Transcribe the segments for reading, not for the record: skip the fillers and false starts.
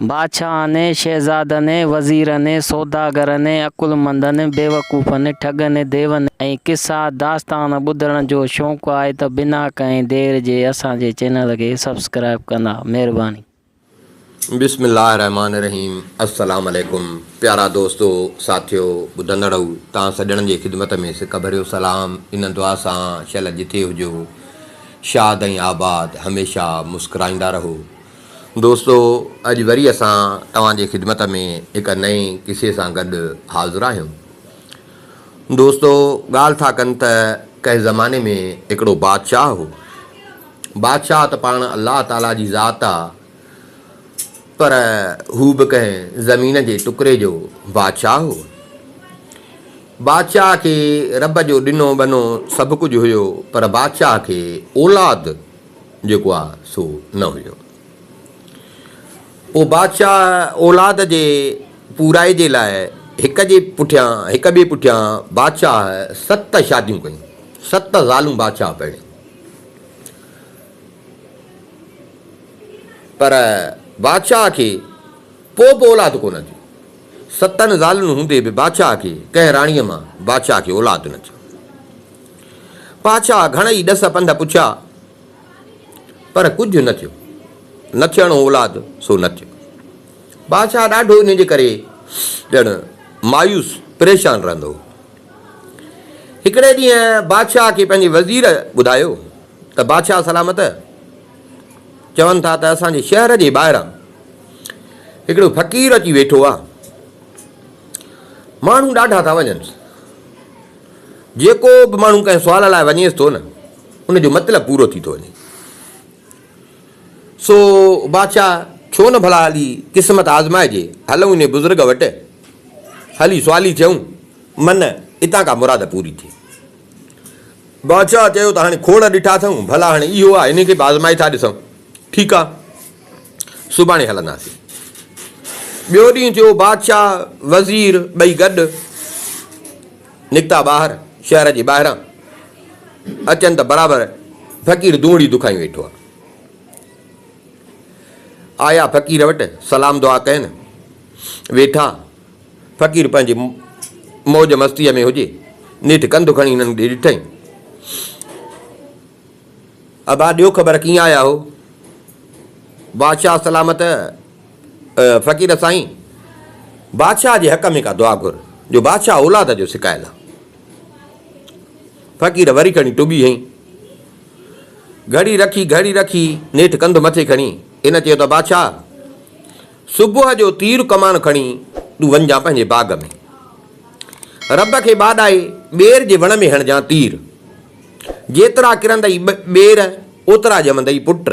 बादशाह ने, शहज़ादा ने, वज़ीर ने, सौदागर ने, अकुलमंद ने, बेवकूफ़ ने, ठग ने, देव ने ऐं किस्सा दास्तान ॿुधण जो शौक़ु आहे त बिना कंहिं देर जे असांजे चैनल खे सब्सक्राइब कंदा। महिरबानी। बिस्मिल्लाहिर्रहमानिर्रहीम। अस्सलाम वालेकुम प्यारा दोस्तों, साथियों, ॿुधंदड़ो तव्हां सॼणनि जी ख़िदमत में सिक भरियो सलाम। इन दुआ सां शल जिथे हुजो, शाद ऐं आबाद, हमेशह मुस्कुराईंदा रहो। दोस्तों, अॼु वरी असां तव्हांजे ख़िदमत में हिकु नए किसे सां गॾु हाज़िर आहियूं। दोस्तों, ॻाल्हि था कनि त कंहिं ज़माने में हिकिड़ो बादशाह हो। बादशाह त पाण अल्लाह ताला जी ज़ात आहे, पर हू बि कंहिं ज़मीन जे टुकड़े जो बादशाह हो। बादशाह खे रब जो ॾिनो बनो सभु कुझु हुयो, पर बादशाह खे औलाद जेको आहे सो न हुयो। पोइ बादशाह औलाद जे पूराई जे लाइ हिक ॿिए पुठियां बादशाह 7 शादियूं कयूं। 7 ज़ालूं बादशाह पहिरियों, पर बादशाह खे पोइ औलाद कोन थी। 7 ज़ालुनि हूंदे बि बादशाह खे कंहिं राणीअ मां बादशाह खे औलाद न थियो। बादशाह घणेई ॾस पंध पुछिया, पर कुझु न थियो। न थियणो औलाद सो न थियो। बादशाह ॾाढो इन जे करे ॼण मायूस परेशान रहंदो हो। हिकिड़े ॾींहुं बादशाह खे पंहिंजे वज़ीर ॿुधायो त बादशाह सलामत चवनि था त असांजे शहर जे ॿाहिरां हिकिड़ो फ़क़ीर अची वेठो आहे। माण्हू ॾाढा था वञनि। जेको बि माण्हू कंहिं सुवाल लाइ वञेसि थो न, उनजो मतिलबु पूरो थी थो वञे। सो बादशाह छो न भला हली क़िस्मत आज़माइजे, हलूं इन बुज़ुर्ग वटि, हली सुवाली थियूं, मन हितां खां मुराद पूरी थी। बादशाह चयो त हाणे खोड़ ॾिठा अथऊं, भला हाणे इहो आहे, इन खे बि आज़माए था ॾिसूं। ठीकु आहे, सुभाणे हलंदासीं। ॿियो ॾींहुं थियो, बादशाह वज़ीर ॿई गॾु निकिता ॿाहिरि, शहर जे ॿाहिरां। अचनि त बराबरि फ़क़ीर दूड़ी दुखाई वेठो आहे। आया फ़क़ीर वटि, सलाम दुआ कयनि, वेठा। फ़क़ीर पंहिंजे मौज मस्तीअ में हुजे, नेठि कंधु खणी हिननि ॾे ॾिठई। अबा ॾियो ख़बर कीअं आया हो? बादशाह सलामत फ़क़ीर साईं, बादशाह जे हक़ में का दुआ घुर, जो बादशाह औलाद जो शिकायल आहे। फ़क़ीर वरी खणी टुॿी हई, घड़ी रखी नेठि कंधु मथे खणी इन चयो त बादशाह, सुबुह जो तीर कमान खणी तूं वञजां पंहिंजे बाग़ में। रब खे ॿाॾाए ॿेर जे वण में हणजां तीर। जेतिरा किरंदई ॿेर ओतिरा ॼमंदई पुट,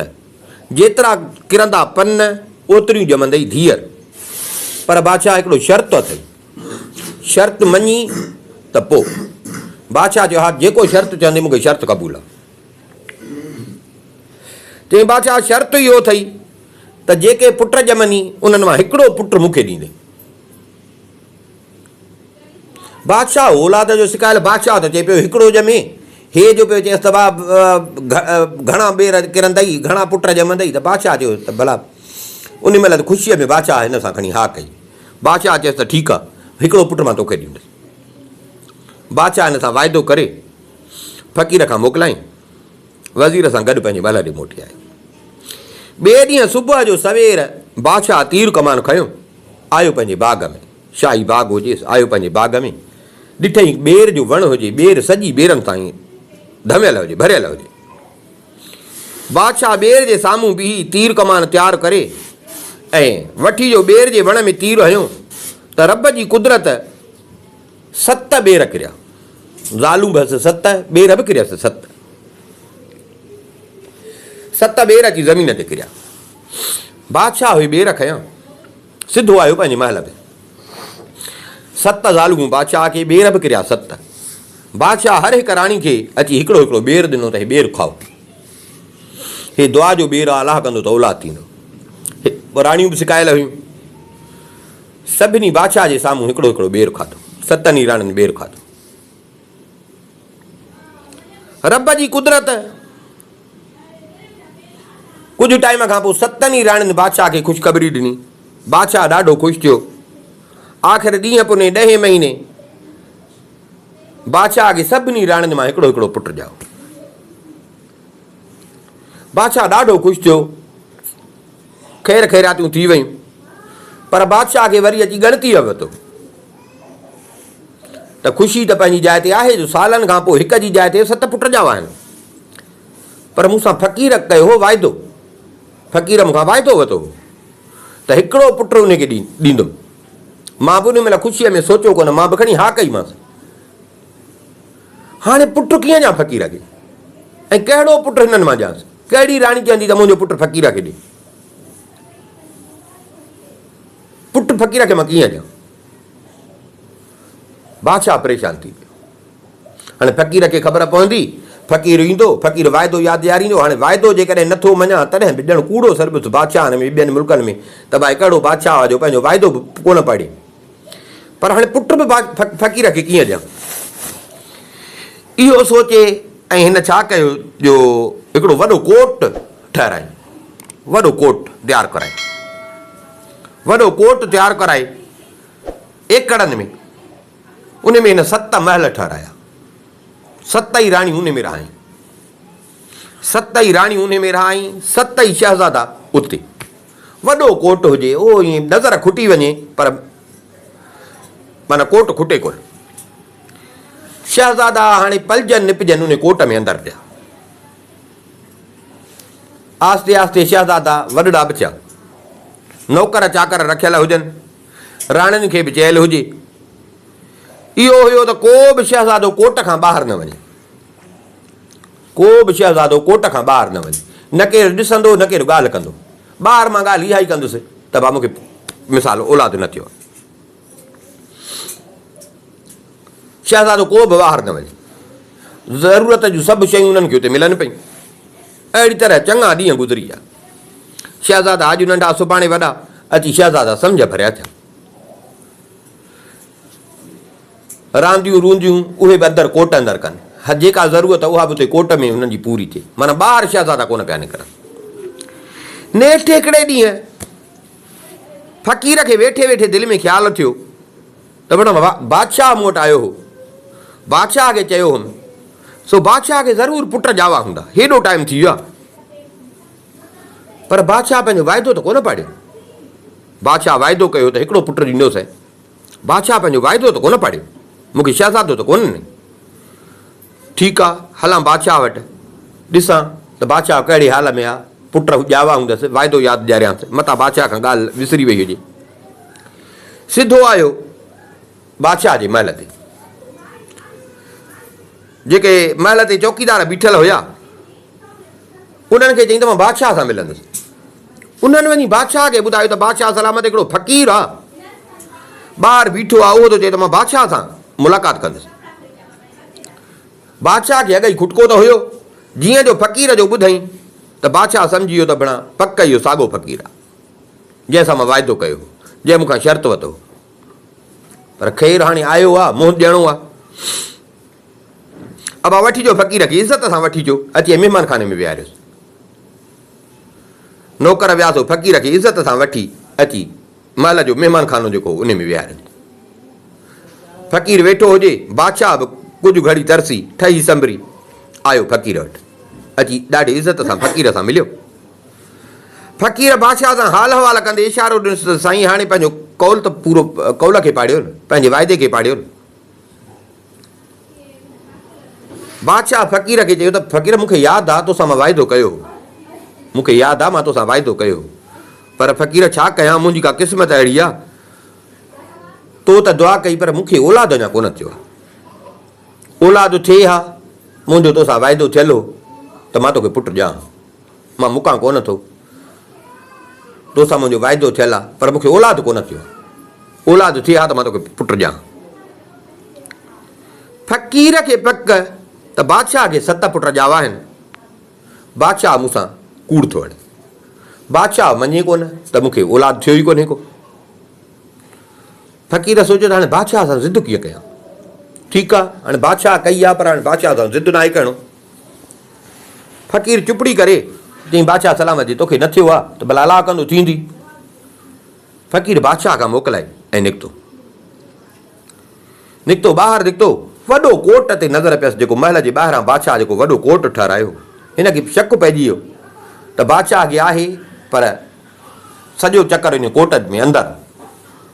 जेतिरा किरंदा पन ओतिरियूं ॼमंदई धीअर। पर बादशाह हिकिड़ो शर्त अथई, शर्त मञी त पोइ। बादशाह चयो, हा जेको शर्त चवंदे मूंखे शर्त क़बूल आहे। चई बादशाह शर्त इहो अथई त जेके पुट ॼमनी उन्हनि मां हिकिड़ो पुटु मूंखे ॾींदे। बादशाह औलाद जो शिकायल बादशाह त चए पियो हिकिड़ो ॼमे, हे जो पियो चएसि त घणा ॿेर किरंदई, घणा पुट ॼमंदई। त बादशाह चयो त भला, उन महिल त ख़ुशीअ में बादशाह हिन सां खणी हा कई। बादशाह चएसि त ठीकु आहे, हिकिड़ो पुटु मां तोखे ॾींदुसि। बादशाह हिन सां वाइदो करे फ़क़ीर खां मोकिलाई, वज़ीर सां गॾु पंहिंजे महल ॾे मोटी आयो। ॿिए ॾींहुं सुबुह जो सवेर बादशाह तीर कमान खयो, आयो पंहिंजे बाग़ में। शाही बाग़ हुजेसि, आयो पंहिंजे बाग़ में। ॾिठई ॿेर जो वण हुजे, ॿेर सॼी ॿेरनि ताईं धमियल हुजे, भरियल हुजे। बादशाह ॿेर जे साम्हूं बीही तीर कमान तयारु करे ऐं वठी जो ॿेर जे वण में तीर हयो त रब जी कुदरत 7 ॿेर किरिया। ज़ालूं बसि 7, ॿेर बि किरियसि 7। 7 ॿेर अची ज़मीन ते किरिया। बादशाह हुई ॿेर खयां, सिधो आयो पंहिंजे महल में। 7 ज़ालूं बादशाह खे, ॿेर बि किरिया 7। बादशाह हर हिकु राणी खे अची हिकिड़ो हिकिड़ो ॿेर ॾिनो त हे ॿेर खाओ, हे दुआ जो ॿेर आहे, अलाह कंदो त औलाद थींदो। राणियूं बि सिकायल हुयूं। सभिनी बादशाह जे साम्हूं हिकिड़ो हिकिड़ो ॿेर खाधो। 7 ई राणियुनि ॿेर खाधो। रब जी कुदरत। कुछ टाइम खां पोइ 7 ई राणियुनि बादशाह खे ख़ुशख़बरी ॾिनी बादशाह ॾाढो ख़ुशि थियो। आख़िर ॾींहं पुने 10 महीने बादशाह खे सभिनी राणियुनि मां हिकिड़ो हिकिड़ो पुटु ॼाओ। बादशाह ॾाढो ख़ुशि थियो, ख़ैर ख़ैरातियूं थी वयूं। पर बादशाह खे वरी अची ॻणितीअ वरितो त ख़ुशी त पंहिंजी जाइ ते आहे जो सालनि खां पोइ हिक जी जाइ ते 7 पुट ॼावा आहिनि। पर मूंसां फ़क़ीर कयो हो वाइदो, फ़क़ीर मूंखां वाइदो वरितो हो त हिकिड़ो पुटु उनखे ॾींदुमि। मां बि उन महिल ख़ुशीअ में सोचियो कोन, मां बि खणी हा कईमांसि। हाणे पुटु कीअं ॾियां फ़क़ीर खे, ऐं कहिड़ो पुटु हिननि मां ॾियांसि? कहिड़ी राणी चवंदी त मुंहिंजो पुटु फ़क़ीर खे ॾे? पुटु फ़क़ीर खे मां कीअं ॾियां? बादशाह परेशान थी वियो। हाणे फ़क़ीर खे ख़बर पवंदी, फ़क़ीर ईंदो, फ़क़ीर वाइदो यादि ॾियारींदो। हाणे वाइदो जेकॾहिं नथो मञा तॾहिं बि ॼण कूड़ो सर्विस बादशाहनि में ॿियनि मुल्कनि में त भाई कहिड़ो बादशाह आहे जो पंहिंजो वाइदो बि कोन पढ़े। पर हाणे पुटु बि फ़क़ीर खे कीअं ॾियां, इहो सोचे ऐं हिन छा कयो जो हिकिड़ो वॾो कोट ठहिराई, वॾो कोट तयारु कराए, वॾो कोट तयारु कराए एकड़नि में। उन में हिन 7 महल ठहिराया, 7 ई राणियूं उन में रहाई, 7 ई राणियूं उन में रहाई, 7 ई शहज़ादा उते। वॾो कोट हुजे, उहो ईअं नज़र खुटी वञे पर माना कोट खुटे कोन। शहज़ादा हाणे पलजनि निपजनि उन कोट में अंदरि पिया। आस्ते आस्ते शहज़ादा वॾड़ा बि थिया, नौकर चाकर रखियल हुजनि, राणियुनि खे बि चयल हुजे। इहो हुयो त को बि शहज़ादो कोट खां ॿाहिरि न वञे, को बि शहज़ादो कोट खां ॿाहिरि न वञे। न केरु ॾिसंदो, न केरु ॻाल्हि कंदो। ॿाहिरि मां ॻाल्हि इहा ई कंदुसि त भाउ मूंखे मिसाल औलाद न थियो, शहज़ादो को बि ॿाहिरि न वञे। ज़रूरत जूं सभु शयूं उन्हनि खे उते मिलनि पियूं। अहिड़ी तरह चङा ॾींहं गुज़री विया। शहज़ादा अॼु नंढा सुभाणे वॾा अची शहज़ादा सम्झ भरिया थिया। रांदियूं रूंदियूं उहे बि अंदरि कोट अंदरि कनि, जेका ज़रूरत उहा बि उते कोट में हुननि जी पूरी थिए। माना ॿाहिरि शहज़ादा कोन पिया निकिरनि। नेठि हिकिड़े ॾींहुं फ़क़ीर खे वेठे वेठे दिलि में ख़्यालु थियो त माना बादशाह मूं वटि आयो हो, बादशाह खे चयो हुउमि सो बादशाह खे ज़रूरु पुट ॼावा हूंदा, हेॾो टाइम थी वियो आहे। पर बादशाह पंहिंजो वाइदो त कोन पाड़ियो। बादशाह वाइदो कयो त हिकिड़ो पुटु ॾींदोसीं, बादशाह पंहिंजो वाइदो त कोन पाड़ियो, मूंखे शहज़ादो त कोन ॾिनई। ठीकु आहे, हलां बादशाह वटि, ॾिसां त बादशाह कहिड़े हाल में आहे, पुट ॼावा हूंदसि, वाइदो यादि ॾियारियांसि, मथां बादशाह खां ॻाल्हि विसरी वई हुजे। सिधो आयो बादशाह जे महल ते। जेके महल ते चौकीदार बीठल हुया उन्हनि खे चई त मां बादशाह सां मिलंदुसि। उन्हनि वञी बादशाह खे ॿुधायो त बादशाह सलामत हिकिड़ो फ़क़ीर आहे, ॿाहिरि बीठो आहे, उहो थो चए त मां बादशाह सां मुलाक़ात कंदुसि। बादशाह खे अॻई खुटको त हुयो, जीअं जो फ़क़ीर जो ॿुधई त बादशाह सम्झी वियो त भेण पक इहो साॻो फ़क़ीर आहे जंहिंसां मां वाइदो कयो, जंहिं मूंखां शर्त वरितो। पर ख़ैरु हाणे आयो आहे, मुंहुं ॾियणो आहे। अबा वठी अचो फ़क़ीर खे, इज़त सां वठी अचो, अची महिमान खाने में विहारियोसि। नौकर वियासो फ़क़ीर खे इज़त सां वठी अची महल जो महिमान खानो जेको उन में विहारियो। फ़क़ीर वेठो हुजे, बादशाह बि कुझु घड़ी तरसी ठही संभरी आयो फ़क़ीर वटि, अची ॾाढी इज़त सां फ़क़ीर सां मिलियो। फ़क़ीर बादशाह सां हाल हवाल कंदे इशारो ॾिनसि त साईं हाणे पंहिंजो कौल त पूरो, कौल खे पाड़ियो न, पंहिंजे वाइदे खे पाड़ियो न। बादशाह फ़क़ीर खे चयो त फ़क़ीर मूंखे यादि आहे तोसां मां वाइदो कयो, मूंखे यादि आहे मां तोसां वाइदो कयो, पर फ़क़ीर छा कयां, मुंहिंजी का क़िस्मत अहिड़ी आहे, तो त दुआ कई पर मूंखे औलाद अञा कोन थियो आहे। औलाद थिए हा, मुंहिंजो तोसां वाइदो थियल हो त मां तोखे पुटु ॾियां, मां मुकां कोन थो, तोसां मुंहिंजो वाइदो थियल आहे, पर मूंखे औलाद कोन थियो, औलाद थिए हा त मां तोखे पुटु ॾियां। फ़क़ीर खे पक त बादशाह खे 7 पुट ॼावा आहिनि, बादशाह मूंसां कूड़ थो हणे, बादशाह मञे कोन त मूंखे औलाद थियो ई कोन्हे को। फ़क़ीर सोचियो त हाणे बादशाह सां ज़िद कीअं कयां। ठीकु आहे, हाणे बादशाह कई आहे पर हाणे बादशाह सां ज़िद न आहे करिणो। फ़क़ीर चुपड़ी करे चई बादशाह सलामत जी तोखे न थियो आहे त भला अलाह कंदो थींदी। फ़क़ीर बादशाह खां मोकिलाए ऐं निकितो ॿाहिरि निकितो। वॾो कोट ते नज़र पियसि, जेको महल जे ॿाहिरां बादशाह जेको वॾो कोट ठारायो। हिनखे शक पइजी वियो त बादशाह खे आहे, पर सॼो चकर इन कोट में अंदरि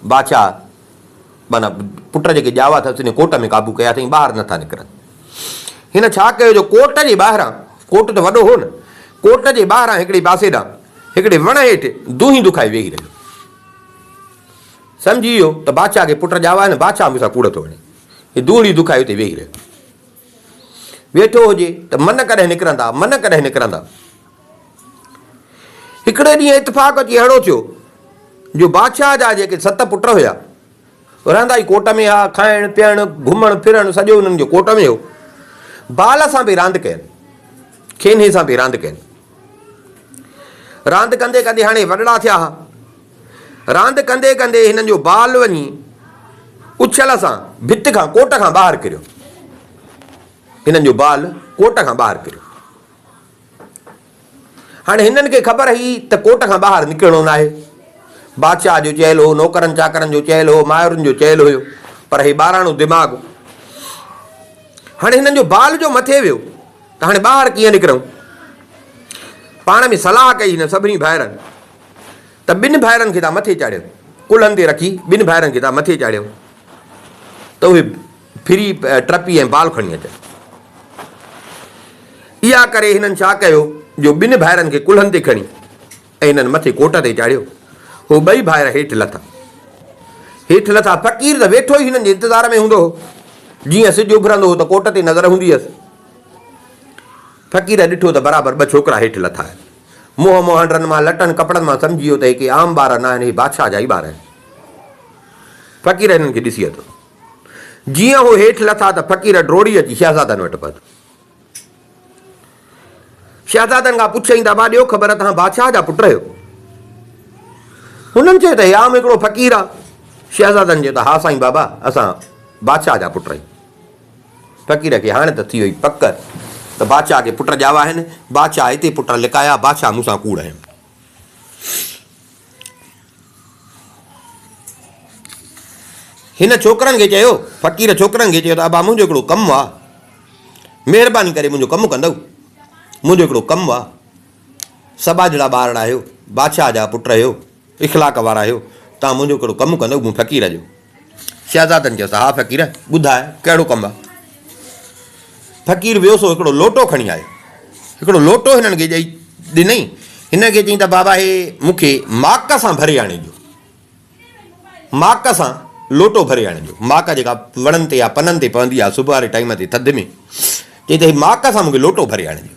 बादशाह माना पुट जेके ॼावा अथसि इन कोट में क़ाबू कया अथई, ॿाहिरि नथा निकिरनि। हिन छा कयो जो कोट जे ॿाहिरां, कोट त वॾो हो न, कोट जे ॿाहिरां हिकिड़े पासे ॾांहुं हिकिड़े वण हेठि दूही दुखाए वेही रहियो। सम्झी वियो त बादशाह खे पुट ॼावा आहिनि, बादशाह मूंसां कूड़ थो वणे, हीउ दूड़ी दुखाए हुते वेही रहियो। वेठो हुजे त मन कॾहिं निकिरंदा। हिकिड़े ॾींहुं इतफ़ाक़ अची अहिड़ो थियो जो बादशाह जा जेके 7 पुट हुया रहंदा ई कोट में, हा, खाइणु पीअणु घुमणु फिरणु सॼो हुननि जो कोट में हो। बाल सां बि रांदि कयनि, खेने सां बि रांदि कयनि। रांदि कंदे कंदे हाणे वॾड़ा थिया हा। रांदि कंदे कंदे हिननि जो बाल वञी उछल सां भित खां कोट खां ॿाहिरि किरियो। हिननि जो बाल कोट खां ॿाहिरि किरियो। हाणे हिननि खे ख़बर हुई त कोट खां ॿाहिरि निकिरणो न आहे। बादशाह जो चयलु हो, नौकरनि चाकरनि जो चयलु हो, मायुरुनि जो चयलु हुयो, पर हे ॿाराणो दिमाग़। हाणे हिननि जो बाल जो मथे वियो त हाणे ॿाहिरि कीअं निकिरूं। पाण में सलाह कई हिन सभिनी भाइरनि त 2 भाइरनि खे तव्हां मथे चाढ़ियो, कुल्हनि ते रखी 2 भाइरनि खे तव्हां मथे चाढ़ियो त उहे फिरी टपी ऐं बाल खणी अचनि। इहा करे हिननि छा कयो जो 2 भाइरनि खे कुल्हनि ते खणी ऐं हिननि मथे कोट ते चाढ़ियो। हो 2 भाइर हेठि लथा। फ़क़ीर त वेठो ई हिननि जे इंतज़ार में हूंदो हो। जीअं सिॼ उभरंदो हो त कोट ते नज़र हूंदी हुअसि। फ़क़ीर ॾिठो त बराबरि 2 छोकिरा हेठि लथा आहिनि। मुंहं मुहांडनि मां लटनि कपिड़नि मां सम्झी वियो त हे के आम ॿार न आहिनि, हे बादशाह जा ई ॿार आहिनि। फ़क़ीर हिननि खे ॾिसी वरितो। जीअं हो हेठि लथा त फ़क़ीर डोड़ी अची शहज़ादनि वटि पहुतो। शहज़ादनि खां पुछियईं त बा ॾियो ख़बर, तव्हां बादशाह जा पुट आहियो? हुननि चयो त हे आम हिकिड़ो फ़क़ीर आहे। शहज़ादनि चयो त हा साईं बाबा, असां बादशाह जा पुट आहियूं। फ़क़ीर खे हाणे त थी वई पक त बादशाह खे पुट ॼावा आहिनि। बादशाह हिते पुट लिकाया, बादशाह मूंसां कूड़ आहिनि। हिन छोकिरनि खे चयो, फ़क़ीर छोकिरनि खे चयो त अबा मुंहिंजो हिकिड़ो कमु आहे, महिरबानी करे मुंहिंजो कमु कंदव। मुंहिंजो हिकिड़ो कमु आहे, सभा जहिड़ा ॿार आहियो, बादशाह जा पुट आहियो, इख़लाक़ वारा आहियो, तव्हां मुंहिंजो हिकिड़ो कमु कंदव मूं फ़क़ीर जो। शहज़ादनि चयोसि हा फ़क़ीर, ॿुधाए कहिड़ो कमु आहे। फ़क़ीर वियोसो हिकिड़ो लोटो खणी आयो। हिकिड़ो लोटो हिननि खे ॾिनई। हिन खे चई त बाबा हे मूंखे माक सां भरे आणे ॾियो। माक सां लोटो भरे आणे ॾियो। माक जेका वणनि ते या पननि ते पवंदी आहे सुबुह वारे टाइम ते थधि में, चई त माक सां मूंखे लोटो भरे आणे ॾियो।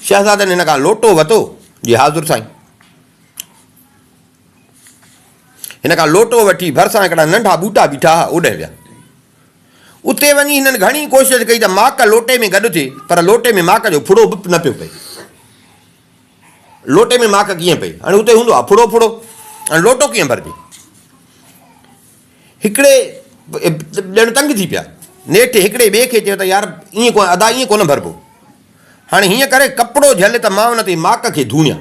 शहज़ादनि हिन खां लोटो वरितो, जी हाज़ुर साईं। हिन खां लोटो वठी भरिसां हिकिड़ा नंढा ॿूटा बीठा हुआ, ओॾे विया। उते वञी हिननि घणी कोशिशि कई त माक लोटे में गॾु थिए, पर लोटे में माक जो फुड़ो बि न पियो पए। लोटे में माक कीअं पई? हाणे उते हूंदो आहे फुड़ो फुड़ो, हाणे लोटो कीअं भरिजे? हिकिड़े ॼण तंग थी पिया। नेठि हिकिड़े ॿिए खे चयो त यार ईअं को अदा ईअं कोन भरिबो। हाणे हीअं करे कपिड़ो झल त मां हुन ते माक खे धूणियां।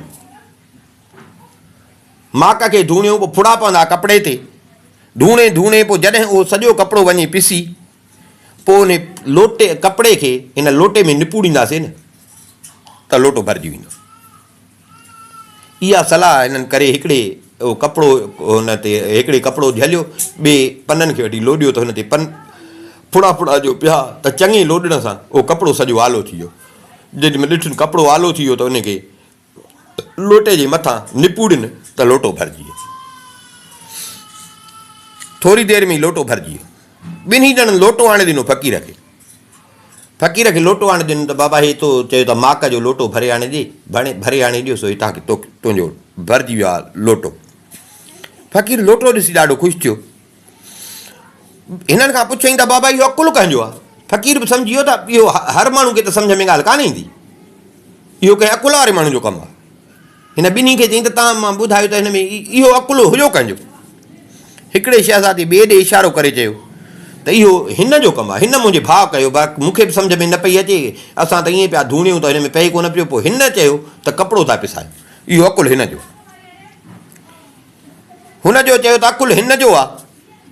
माक खे धूणियो, पोइ फुड़ा पवंदा कपिड़े ते, धूणे धूणे पोइ जॾहिं उहो सॼो कपिड़ो वञे पिसी, पोइ उन लोटे कपिड़े खे हिन लोटे में निपूड़ींदासीं न त लोटो भरिजी वेंदो। इहा सलाह हिननि करे हिकिड़े उहो कपिड़ो हुन ते हिकिड़े कपिड़ो झलियो, ॿिए पननि खे वठी लोॾियो त हुन ते फुड़ा फुड़ा जो पिया त चङे लोॾण सां उहो कपिड़ो सॼो आलो थी वियो। जेॾीमहिल ॾिठुनि कपिड़ो आलो थी वियो त उनखे लोटे जे मथां निपूड़नि त लोटो भरिजी वियो। थोरी देरि में ई लोटो भरिजी वियो। 2 ॼणनि लोटो आणे ॾिनो फ़क़ीर खे। फ़क़ीर खे लोटो आणे ॾिनो त बाबा हे तो चयो त माक जो लोटो भरे आणे ॾे, भरे आणे ॾियो, सो तव्हांखे तुंहिंजो भरिजी वियो आहे लोटो। फ़क़ीर लोटो ॾिसी ॾाढो ख़ुशि थियो। हिननि खां पुछईं त बाबा इहो अकुलु कंहिंजो आहे? फ़क़ीर बि सम्झी वियो त इहो हर माण्हू खे त सम्झ में ॻाल्हि कान ईंदी, इहो कंहिं अकुल वारे माण्हू जो कमु आहे। हिन 2 खे चई त तव्हां मां ॿुधायो त हिन में इहो अकुलु हुयो कंहिंजो? हिकिड़े शहज़ादे ॿिए ॾे इशारो करे चयो त इहो हिन जो कमु आहे, हिन मुंहिंजे भाउ कयो, मूंखे बि सम्झ में न पई अचे, असां त ईअं पिया धूणियूं त हिन में पए कोन पियो, पोइ हिन चयो त कपिड़ो था पिसायो, इहो अकुलु हिन जो। हुनजो चयो त अकुल हिन जो आहे।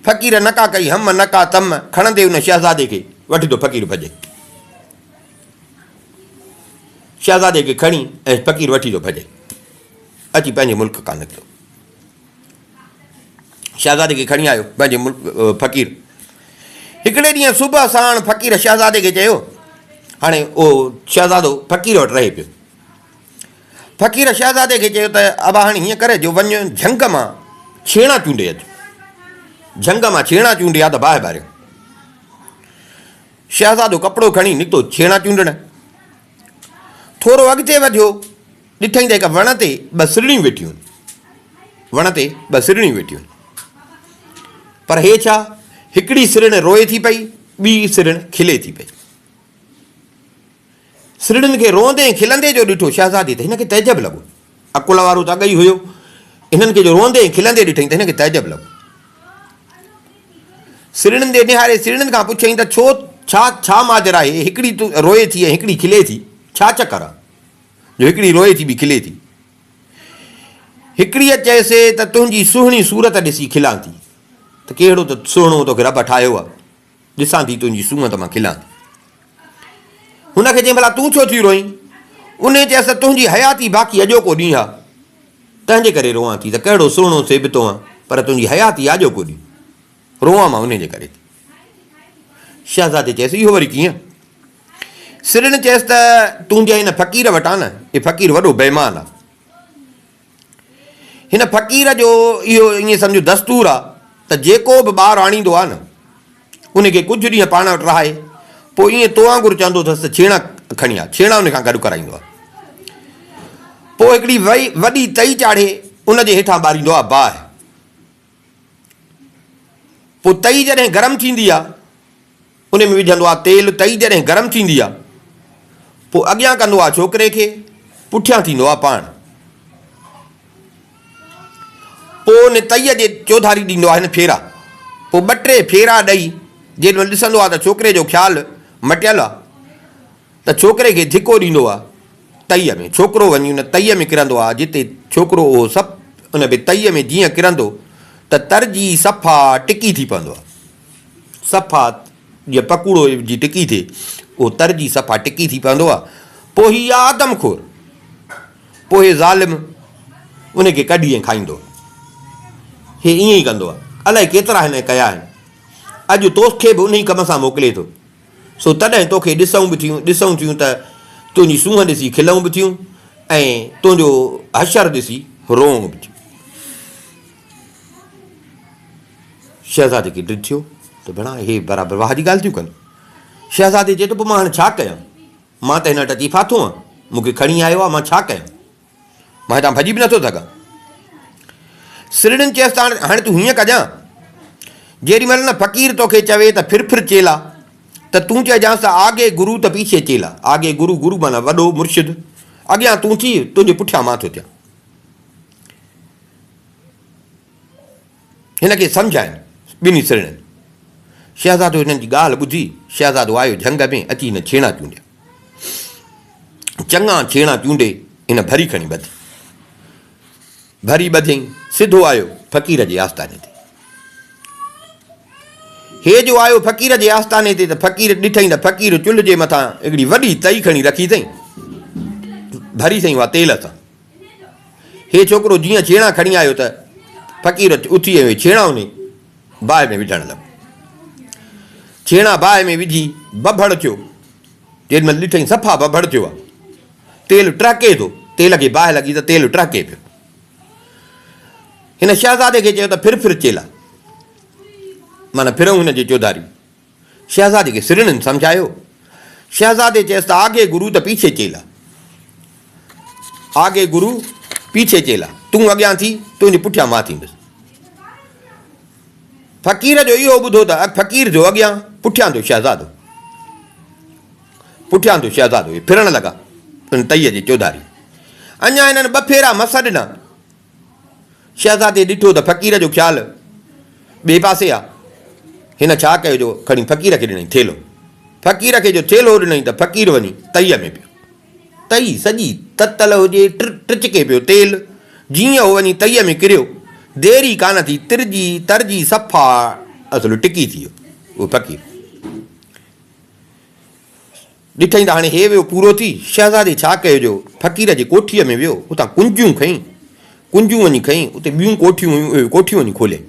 फ़क़ीर नका कई हम नका तम, खणंदे हुन शहज़ादे खे वठी थो फ़क़ीर भॼे। शहज़ादे खे खणी ऐं फ़क़ीर वठी थो भॼे, अची पंहिंजे मुल्क कान निकितो। शहज़ादे खे खणी आयो पंहिंजे मुल्क फ़क़ीर। हिकिड़े ॾींहुं सुबुह साण फ़क़ीर शहज़ादे खे चयो, हाणे उहो शहज़ादो फ़क़ीर वटि रहे पियो। फ़क़ीर शहज़ादे खे चयो त अबा हाणे हीअं करे जो वञ झंग मां छेणा चूंडे अचु, झंग मां छेणा चूंडे आहे त बाहि ॿारियो। शहज़ादो कपिड़ो खणी निकितो छेणा चूंडण। थोरो अॻिते वधियो, ॾिठईं त हिकु वण ते ॿ सिरड़ियूं वेठियूं आहिनि, वण ते ॿ सिरड़ियूं वेठियूं आहिनि। पर हे छा, हिकिड़ी सिरण रोए थी पई, ॿी सिरण खिले थी पई। सिरड़ियुनि खे रोंदे खिलंदे जो ॾिठो शहज़ादे त हिनखे तइजब लॻो। अकुल वारो त अॻ ई हुयो, हिननि खे जो रोंदे खिलंदे ॾिठईं त हिनखे तइजब लॻो। सिरड़ियुनि ॾे निहारे सिरड़ियुनि खां पुछईं त छो, छा माजरा आहे, हिकिड़ी तूं रोए थी ऐं हिकिड़ी खिले थी, छा चकर आहे जो हिकिड़ी रोए थी ॿी खिले थी? हिकिड़ीअ चयसि त तुंहिंजी सुहिणी सूरत ॾिसी खिलां थी। त कहिड़ो त सुहिणो तोखे रब ठाहियो आहे, ॾिसां थी तुंहिंजी सूरत मां खिलां थी। हुनखे चई भला तूं छो थी रोईं? उन चयसि त तुंहिंजी हयाती बाक़ी अॼोको ॾींहुं आहे, तंहिंजे करे रोआं थी। त कहिड़ो सुहिणो सेबितो आहे, पर तुंहिंजी हयाती अॼोको ॾींहुं, रोआं मां उन जे करे। शहज़ादे चयसि इहो वरी कीअं? सिरण चयसि त तुंहिंजे हिन फ़क़ीर वटि आहे न, हे फ़क़ीर वॾो बेईमान आहे। हिन फ़क़ीर जो इहो ईअं सम्झो दस्तूर आहे त जेको बि ॿारु आणींदो आहे न, उनखे कुझु ॾींहं पाण वटि रहाए, पोइ ईअं तो वांगुरु चवंदो अथसि छेणा खणी आ, छेणा उन खां गॾु कराईंदो आहे। पोइ हिकिड़ी वॾी तई चाढ़े उनजे हेठां ॿारींदो आहे बाहि। पोइ तई जॾहिं गरम थींदी आहे, उन में विझंदो आहे तेल। तई जॾहिं गरम थींदी आहे, पोइ अॻियां कंदो आहे छोकिरे खे, पुठियां थींदो आहे पाण। पोइ उन तईअ जे चौधारी ॾींदो आहे हिन फेरा। पोइ ॿ टे फेरा ॾेई जेॾीमहिल ॾिसंदो आहे त छोकिरे जो ख़्यालु मटियल आहे, त छोकिरे खे धिको ॾींदो आहे तईअ में। छोकिरो वञी उन तईअ में किरंदो आहे, जिते छोकिरो उहो सभु उन तईअ में जीअं किरंदो त तरजी सफ़ा टिकी थी पवंदो आहे। सफ़ा जीअं पकूड़ो जी टिकी थिए, उहो तरजी सफ़ा टिकी थी पवंदो आहे। पोइ हीअ आदमखोर, पोइ हे ज़ालिम उनखे कढी ऐं खाईंदो। हे ईअं ई कंदो आहे। अलाए केतिरा हिन कया आहिनि। अॼु तोखे बि उन ई कम सां मोकिले थो। सो तॾहिं तोखे ॾिसूं थियूं त तुंहिंजी सूंहं ॾिसी खिलूं बि थियूं ऐं तुंहिंजो हशर ॾिसी रोऊं बि थियूं। शहज़ादे खे ॾिठो त भला हे बराबरि वाह जी ॻाल्हि थियूं कनि। शहज़ादे चए थो पोइ मां हाणे छा कयां? मां त हिन वटि अची फाथो आहियां, मूंखे खणी आयो आहे, मां छा कयां? मां हितां भॼी बि नथो सघां। सिरड़ियुनि चयसि त हाणे तूं हीअं कजां, जेॾीमहिल न फ़क़ीर तोखे चवे त फिर चेला, त तूं चइजांसि त आगे गुरू त पीछे चेला। आगे गुरू, गुरू माना वॾो मुर्शिद, अॻियां तूं थी, तुंहिंजे पुठियां मां थो थियां। हिनखे सम्झाइनि ॿिन्ही सिरड़ियुनि। शहज़ादो हिननि जी ॻाल्हि ॿुधी, शहज़ादो आयो झंग में, अची हिन छेणा चूंडिया। चङा छेणा चूंडे हिन भरी खणी ॿधी। भरी ॿधियईं, सिधो आयो फ़क़ीर जे आस्थाने ते। हे जो आयो फ़क़ीर जे आस्थाने ते, त फ़क़ीर ॾिठईं त फ़क़ीर चुल्ह जे मथां हिकिड़ी वॾी तई खणी रखी अथईं, भरी अथईं उहा तेल सां। हे छोकिरो जीअं छेणा खणी आयो त फ़क़ीर उथी वियो, छेणा उन बाहि में विझणु लॻो। छेणा बाहि में विझी बभड़ थियो। जेॾीमहिल ॾिठईं सफ़ा बभड़ थियो आहे, तेल टहिके थो, तेल खे बाहि लॻी त तेल टहिके पियो। हिन शहज़ादे खे चयो त फिर चेला, माना फिरूं हिन जी चौधारी। शहज़ादे खे सिरड़ियुनि सम्झायो। शहज़ादे चयसि त आगे गुरू त पीछे चेला। आगे गुरू पीछे चेला, तूं अॻियां थी, तुंहिंजे पुठियां मां थींदुसि। फ़क़ीर जो इहो ॿुधो त फ़क़ीर जो अॻियां, पुठियां थियो शहज़ादो, पुठियां थियो शहज़ादो। इहे फिरणु लॻा उन तईअ जी चौधारी। अञा हिननि ॿ फेरा मस ॾिना। शहज़ादे ॾिठो त फ़क़ीर जो ख़्यालु ॿिए पासे आहे। हिन छा कयो जो खणी फ़क़ीर खे ॾिनई थेलो। फ़क़ीर खे जो थेलो ॾिनई त फ़क़ीर वञी तईअ में पियो। तई सॼी ततल हुजे, टिचके पियो तेल। जीअं उहो वञी तईअ में किरियो, देरी कान थी, तिरजी तरजी सफ़ा असुल टिकी थी वियो उहो फ़क़ीर। ॾिठई त हाणे हे वियो पूरो थी। शहज़ादे छा कयो जो फ़क़ीर जे कोठीअ में वियो, उतां कुंजियूं खईं, कुंजियूं वञी खईं, उते ॿियूं कोठियूं हुयूं, कोठियूं वञी खोलियईं।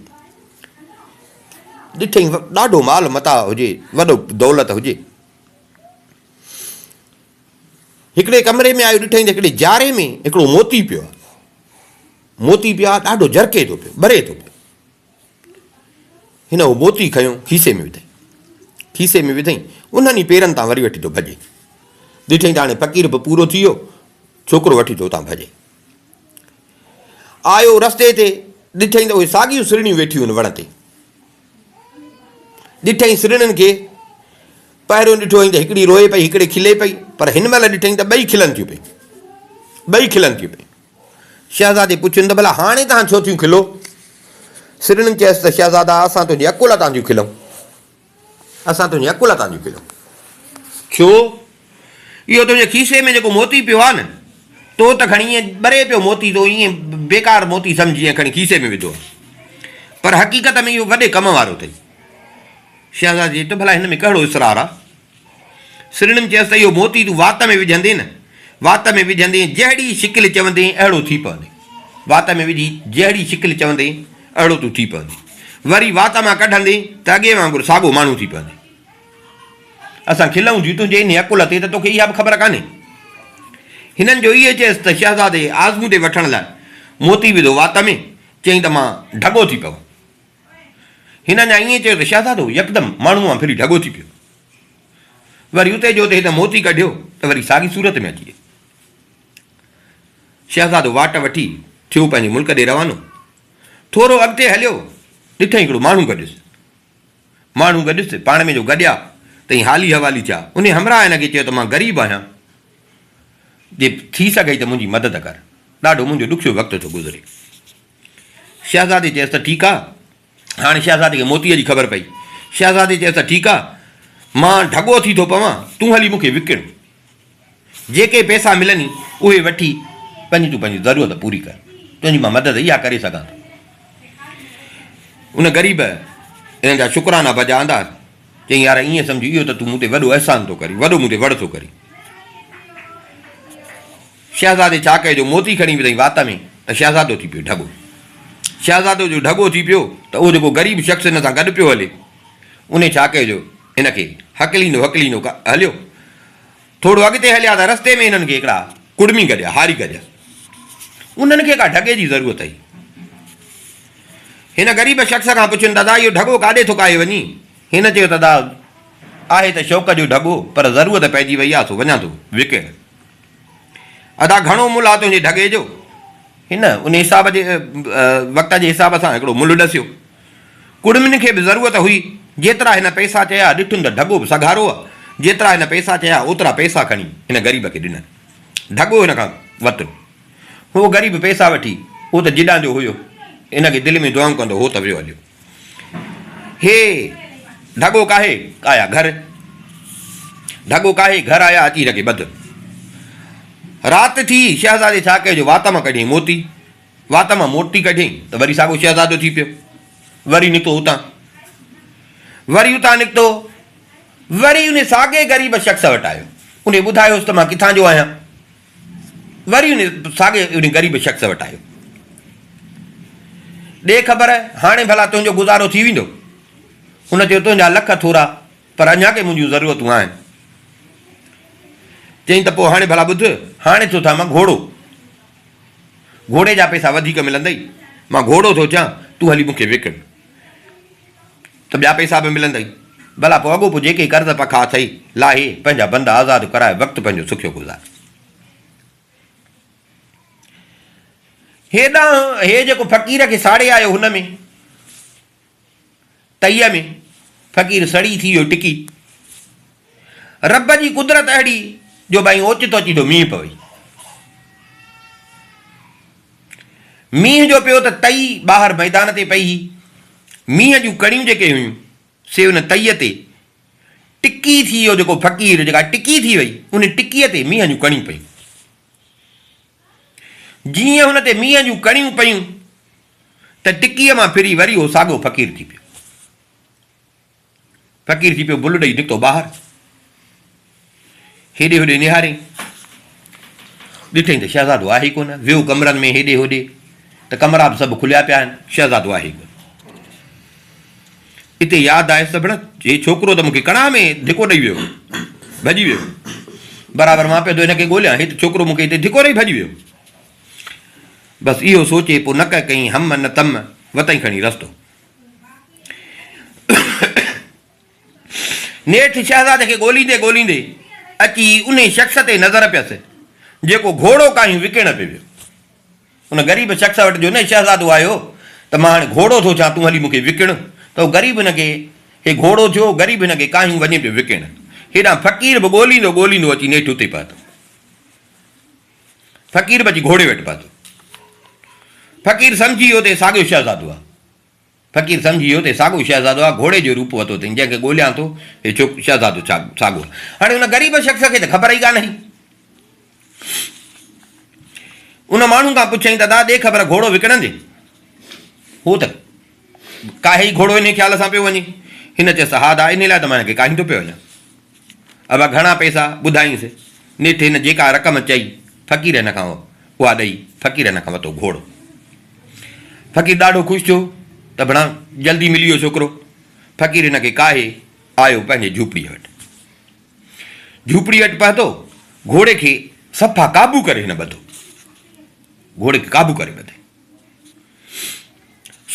ॾिठई ॾाढो माल मता हुजे, वॾो दौलत हुजे। हिकिड़े कमरे में आयो, ॾिठई त हिकिड़े जारे में हिकिड़ो मोती पियो आहे। मोती पियो आहे, ॾाढो झरके थो पियो, भरे थो पियो। हिन उहो मोती खयो, खीसे में विधई, खीसे में विधई, उन्हनि ई पेरनि तां वरी वठी थो भॼे। ॾिठई त हाणे फ़क़ीर बि पूरो थी वियो, छोकिरो वठी थो उतां भॼे। आयो रस्ते ते, ॾिठई त उहे साॻियूं सिरड़ियूं वेठियूं आहिनि वण ते। ॾिठई सिरड़ियुनि खे, पहिरियों ॾिठो त हिकिड़ी रोए पई, हिकिड़े खिले पई, पर हिन महिल ॾिठई त ॿई खिलनि थियूं पई, ॿई खिलनि थियूं पई। शहज़ादे पुछियुनि त भला हाणे तव्हां छो थियूं खिलो? सिरड़ियुनि चयसि त शहज़ादा असां तुंहिंजी अकुल तां थियूं खिलूं, असां तुंहिंजी अकुल तां थियूं खिलूं। छो? इहो तुंहिंजे खीसे में जेको मोती पियो आहे न, तो त खणी ईअं ॿरे पियो मोती, तो ईअं बेकार मोती सम्झी ईअं खणी खीसे में विधो, पर हक़ीक़त में इहो वॾे कम वारो अथई। शहज़ादी त भला हिन में कहिड़ो इसरार आहे? सिरड़ियुनि चयसि त इहो मोती तूं वात में विझंदे न, वात में विझंदे जहिड़ी शिकिल चवंदे अहिड़ो थी पवंदे। वात में विझी जहिड़ी शिकिल चवंदे अहिड़ो तूं थी पवंदे। वरी वात मां कढंदे त अॻे वांगुरु साॻियो माण्हू थी पवंदे। असां खिलऊं थियूं तुंहिंजे इन अकुल ते, त तोखे इहा बि ख़बर कान्हे। हिननि जो इहे चयसि त शहज़ादे आज़मूदे वठण लाइ मोती विधो वात में, चयईं त मां ढगो थी पियो। हिन अञा ईअं चयो त शहज़ादो यकदमि माण्हूअ मां फिरी ढगो थी पियो। वरी उते जो त हिन मोती कढियो त वरी साॻी सूरत में अची वियो। शहज़ादो वाट वठी थियो पंहिंजे मुल्क ॾे रवानो। थोरो अॻिते हलियो, ॾिठई हिकिड़ो माण्हू गॾुसि। माण्हू गॾुसि, पाण में जो गॾिया तई हाली हवाली थिया। उन हमराह हिनखे चयो त मां ग़रीब आहियां, जे थी सघई त मुंहिंजी मदद कर, ॾाढो मुंहिंजो ॾुखियो वक़्तु थो गुज़रे। शहज़ादे चयसि त ठीकु आहे। हाणे शहज़ादे खे मोतीअ जी ख़बर पई। शहज़ादे चयसि त ठीकु आहे, मां ढगो थी थो पवां, तूं हली मूंखे विकिण, जेके पैसा मिलनि उहे वठी तूं पंहिंजी ज़रूरत पूरी कर, तुंहिंजी मां मदद इहा करे सघां थो। उन ग़रीब हिन जा शुकराना भॼा आंदा, चई यार ईअं सम्झी इहो त तूं मूं ते वॾो अहसान थो करी, वॾो मूं ते वड़ थो करी। शहज़ादे छा कयो, मोती खणी विधई वात में, त शहज़ादो थी पियो ढगो। शहज़ादो जो ढगो थी पियो त उहो जेको ग़रीब शख़्स हिन सां गॾु पियो हले, उन छा कयो जो हिनखे हकलींदो हकलींदो हलियो। थोरो अॻिते हलिया त रस्ते में हिननि खे हिकिड़ा कुड़मी गॾिया, हारी गॾिया। उन्हनि खे का ढगे जी ज़रूरत हुई। हिन ग़रीब शख़्स खां पुछनि, दादा इहो ढगो काॾे थो काए वञी? हिन चयो दादा आहे त शौक़ जो ढगो, पर ज़रूरत पइजी वई आहे, सो वञा थो विकिण। अदा घणो मुल्ह आहे तुंहिंजे ढगे जो? हिन उन हिसाब जे वक़्त जे हिसाब सां हिकिड़ो मुल्ह ॾसियो। कुड़मियुनि खे बि ज़रूरत हुई, जेतिरा हिन पैसा चया, ॾिठुनि त ढगो बि सघारो आहे, जेतिरा हिन पैसा चया ओतिरा पैसा खणी हिन ग़रीब खे ॾिननि, ढगो हिन खां वरितो। उहो ग़रीब पैसा वठी, उहो त जिॾां जो हुयो, हिनखे दिलि में दुआऊं कंदो हो त वियो हलियो। हे ढगो काहे आया घर, ढगो काहे घर आया, अची हिनखे ॿध। राति थी, शहज़ादे छा कयो जो वात मां कढियईं मोती, वात मां मोती कढियईं त वरी साॻियो शहज़ादो थी पियो। वरी निकितो उतां, वरी उतां निकितो, वरी उन साॻे ग़रीब शख़्स वटि आयो। उन ॿुधायोसि त मां किथां जो आहियां। वरी उन साॻे उन ग़रीब शख़्स वटि आयो। ॾे ख़बर, हाणे भला तुंहिंजो गुज़ारो थी वेंदो? हुन चयो तुंहिंजा लख थोरा, पर अञा के मुंहिंजियूं ज़रूरतूं आहिनि। चई त पोइ हाणे भला ॿुध, हाणे थो थियां मां घोड़ो, घोड़े जा पैसा वधीक मिलंदई, मां घोड़ो थो थियां, तूं हली मूंखे विकिण, त ॿिया पैसा बि मिलंदई। भला पोइ अॻो पोइ जेके कर्ज़ पखा अथई लाहे, पंहिंजा बंद आज़ादु कराए, वक़्तु पंहिंजो सुखियो गुज़ार। हेॾां हे जेको फ़क़ीर खे साड़े आयो, हुन में तईअ में फ़क़ीर सड़ी थी वियो टिकी। रब जी कुदरत अहिड़ी जो भाई ओचितो अची मींहुं पवई। मींहं जो पियो त तई ॿाहिरि मैदान ते पई हुई। मींहं जूं कणियूं जेके हुयूं से उन तईअ ते टिकी थी वियो। जेको फ़क़ीर जेका टिकी थी वई, उन टिकीअ ते मींहं जूं कणियूं पयूं। जीअं हुन ते मींहं जूं कणियूं पयूं त टिकीअ मां फिरी वरी उहो साॻियो फ़क़ीर थी पियो। फ़क़ीर थी पियो, भुल ॾेई निकितो ॿाहिरि, हेॾे होॾे निहारी, ॾिठईं त शहज़ादो आहे ई कोन। वियो कमरनि में हेॾे होॾे, त कमरा बि सभु खुलिया पिया आहिनि, शहज़ादो आहे ई कोन। हिते यादि आयुसि त भेण हे छोकिरो त मूंखे कणा में धिको ॾेई वियो, भॼी वियो। बराबरि मां पियो थो हिनखे ॻोल्हियां, हिते छोकिरो मूंखे हिते धिको ॾेई भॼी वियो। बसि इहो सोचे पोइ न कई हम न तम, वतई खणी रस्तो। नेठि शहज़ादे खे ॻोल्हींदे ॻोल्हींदे अची उन शख़्स ते नज़र पियसि जेको घोड़ो काई विकिण पियो वियो। उन ग़रीब शख़्स वटि जो न शहज़ादो आयो त मां हाणे घोड़ो थो चां, तूं हली मूंखे विकिण। त उहो ग़रीब हिनखे, हे घोड़ो थियो, ग़रीब हिनखे कायूं वञे पियो विकिण। हेॾां फ़क़ीर बि ॻोल्हींदो ॻोल्हींदो अची नेठि उते पहुतो। फ़क़ीर बि अची घोड़े वटि पहुतो। फ़क़ीर सम्झी वियो त साॻियो शहज़ादो आहे। फ़क़ीर सम्झी वियो त साॻियो शहज़ादो आहे, घोड़े जो रूप वरितो अथई, जंहिंखे ॻोल्हियां थो हे शहज़ादो साॻियो। हाणे उन ग़रीब शख़्स खे त ख़बर ई कान हुई। उन माण्हू खां पुछईं, दादा ॾे ख़बर घोड़ो विकिणंदे? हो त काहे ई घोड़ो इन ख़्याल सां पियो वञे। हिन चयसि हा दा, इन लाइ त मां हिनखे काहीं थो पियो वञा। अब घणा पैसा ॿुधाईंसि। नेठि हिन जेका रक़म चई फ़क़ीर हिन खां उहा ॾेई, फ़क़ीर हिन खां वरितो घोड़ो। फ़क़ीर ॾाढो ख़ुशि थियो त भणा जल्दी मिली वियो छोकिरो। फ़क़ीर हिनखे काहे आयो पंहिंजे झूपड़ीअ वटि। झूपड़ी वटि पहुतो, घोड़े खे सफ़ा क़ाबू करे हिन ॿधो, घोड़े खे क़ाबू करे ॿधे।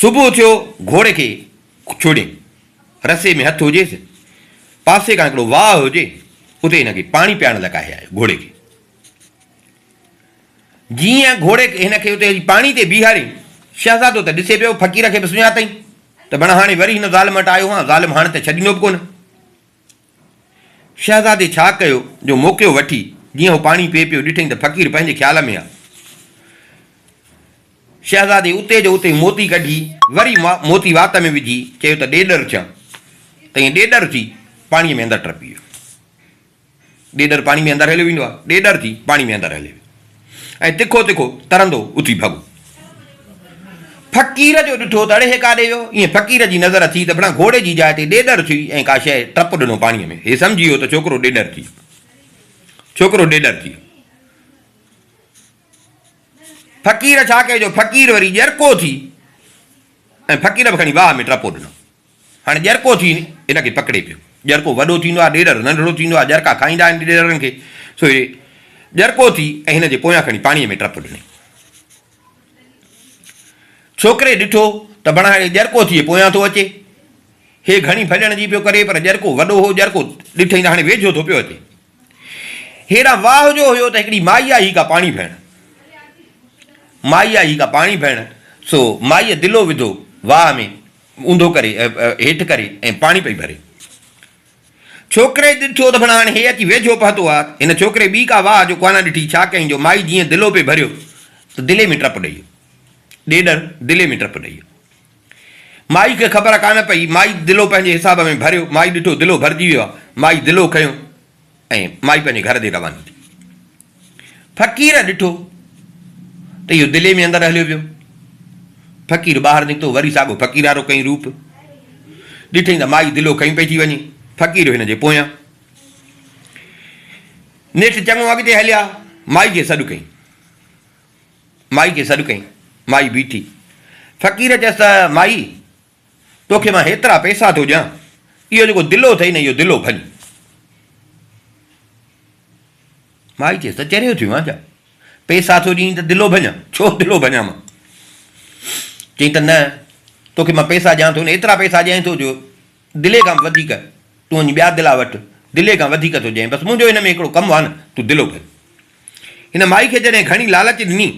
सुबुह थियो, घोड़े खे छोड़े, रसे में हथु हुजेसि, पासे खां हिकिड़ो वाह हुजे, उते हिनखे पाणी पीआरण लॻाए आयो घोड़े खे। जीअं घोड़े हिनखे उते पाणी ते बीहारे, शहज़ादो त ॾिसे पियो, फ़क़ीर खे बि सुञातईं त भणा हाणे वरी हिन ज़ालिम वटि आयो हां, ज़ालिम हाणे त छॾींदो बि कोन। शहज़ादे छा कयो जो मौक़ो वठी जीअं उहो पाणी पीए पियो, ॾिठईं त फ़क़ीर पंहिंजे ख़्याल में आहे। शहज़ादे उते जो उते मोती कढी, वरी मोती वात में विझी, चयो त ॾेॾर थियां। त ईअं ॾेॾर थी पाणीअ में अंदरि टपी वियो। ॾेॾर पाणी में अंदरि हलियो वेंदो आहे, ॾेॾर थी पाणी में अंदरि हलियो ऐं तिखो तिखो तरंदो उथी भॻो। फ़क़ीर जो ॾिठो त अड़े हे काॾे वियो। ईअं फ़क़ीर जी नज़र थी त भणा घोड़े जी जाइ ते ॾेॾर थी ऐं का शइ टप ॾिनो पाणीअ में। हे सम्झी वियो त छोकिरो ॾेॾर थी, छोकिरो ॾेॾर थी। फ़क़ीर छा कयो जो फ़क़ीर वरी ॼरको थी ऐं फ़क़ीर बि खणी वाह में टपो ॾिनो। हाणे ॼरको थी हिनखे पकिड़े पियो। ॼरको वॾो थींदो आहे, ॾेॾर नंढड़ो थींदो आहे, ॼरका खाईंदा आहिनि ॾेॾरनि खे। सो हे ॼरको थी ऐं हिन जे पोयां खणी पाणीअ में टप ॾिनई। छोकिरे ॾिठो त भणा हाणे ॼरको थी पोयां थो अचे। हे घणी भॼण जी पियो करे, पर ॼरको वॾो हो, ॼरको ॾिठईं त हाणे वेझो थो पियो अचे। हेॾा वाह जो हुयो त हिकिड़ी माई आई का पाणी भेण, माई आई का पाणी भेण। सो माईअ दिलो विधो वाह में ऊंधो करे हेठि करे ऐं पाणी पई भरे। छोकिरे ॾिठो त भणा हाणे हे अची वेझो पहुतो आहे। हिन छोकिरे ॿी का वाह जो कोन ॾिठी। छा कयईं जो माई जीअं दिलो पे भरियो त दिले में टप ॾेई, ॾेॾर दिले में टप ॾेई। माई खे ख़बर कान पई, माई दिलो पंहिंजे हिसाब में भरियो। माई ॾिठो दिलो भरिजी वियो आहे, माई दिलो खयो ऐं माई पंहिंजे घर ते रवानी थी। फ़क़ीर ॾिठो त इहो दिले में अंदरि हलियो वियो। फ़क़ीर ॿाहिरि निकितो, वरी साॻियो फ़क़ीर वारो कई रूप। ॾिठईं त माई दिलो खई पई थी वञे, फ़क़ीर हिन जे पोयां। नेठि चङो अॻिते हलिया, माई खे सॾु कई, माई खे सॾु कई। माई बीठी। फ़क़ीर चयसि त माई तोखे मां हेतिरा पैसा थो ॾियां, इहो जेको दिलो अथई न इहो दिलो भञ। माई चयसि त चरियो थियो आहे छा, पैसा थो ॾीं त दिलो भञा, छो दिलो भञा मां। चई त न तोखे मां पैसा ॾियां थो न, एतिरा पैसा ॾियां थो जो दिले खां वधीक तूं वञी ॿिया दिला वटि, दिले खां वधीक थो ॾियां। बसि मुंहिंजो हिन में हिकिड़ो कमु आहे न, तूं दिलो भञ। हिन माई खे जॾहिं घणी लालच ॾिनी,